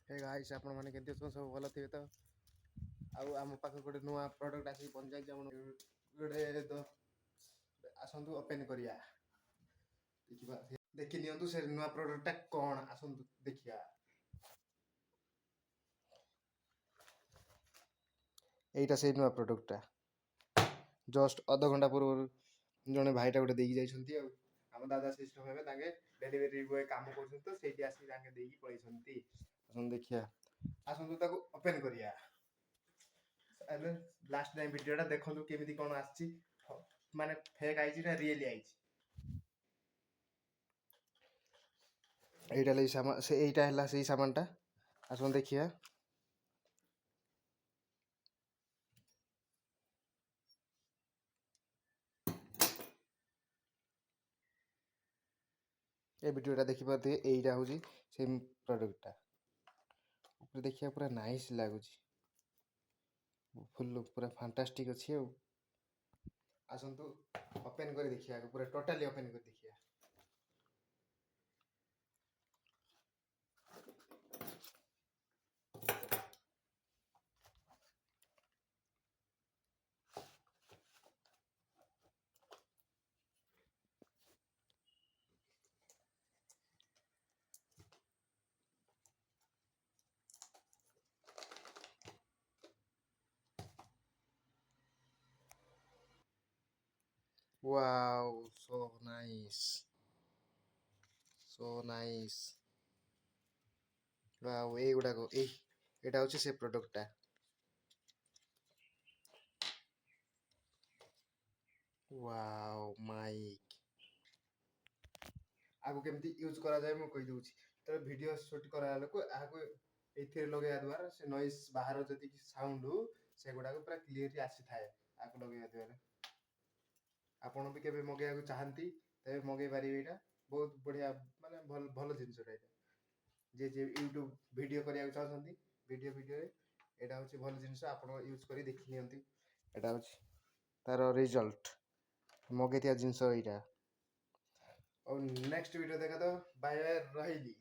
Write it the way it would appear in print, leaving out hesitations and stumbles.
Hey guys आपण माने केते सब भल थिबे तो आउ आम पाख गोटे नुआ प्रोडक्ट आसी पंचायत हम गोटे तो आसंतु ओपन करिया देखिबा देखि नियंतु से नुआ प्रोडक्टटा कोन आसंतु देखिया एटा से नुआ प्रोडक्टटा जस्ट आधा घंटा पूर्व जने भाईटा गोटे देकी जाइछंती आम दादा सिस्टम हेबे ताके डेलीवरी बॉय काम करछन तो सेठी आसी ताके देकी पळैछंती आसन देखिया आसंतु ताको ओपन करिया एबे लास्ट टाइम वीडियोटा देखंतु केमिति कोन आछि माने फेक आइछि ना रियली आइछि एटा ले सामान से एटा हला सेही सामानटा आसन देखिया ए वीडियोटा देखि पाते एटा होजी सेम प्रोडक्टटा ऊपर देखिया पूरा नाइस लागुछि फुल लुक पूरा फैंटास्टिक अछि आसंतु ओपन कर देखिया पूरा टोटली ओपन कर देखिया wow so nice wow ए गुडा को ए एटा होछि से प्रोडक्टटा wow माइक आगु केमती यूज करा जाय म कहि दोछि त वीडियो शूट करा लोको आगु एथे लगेया द्वारा से नॉइस बाहर जति कि साउंड से गुडा को पूरा क्लियरली आसी थाए आगु लगेया द्वारा आपण भी केबे मगेया को चाहंती तबे मगे पारिबे एटा बहुत बढ़िया माने भल जिंसटा एटा जे यूट्यूब वीडियो करिया चाहछंती वीडियो रे एटा होछि भल जिंस आपण यूज करी देखि नियंती एटा होछि तार रिजल्ट मगेतिया जिंस एटा और नेक्स्ट वीडियो देखा तो बाय बाय रहिली।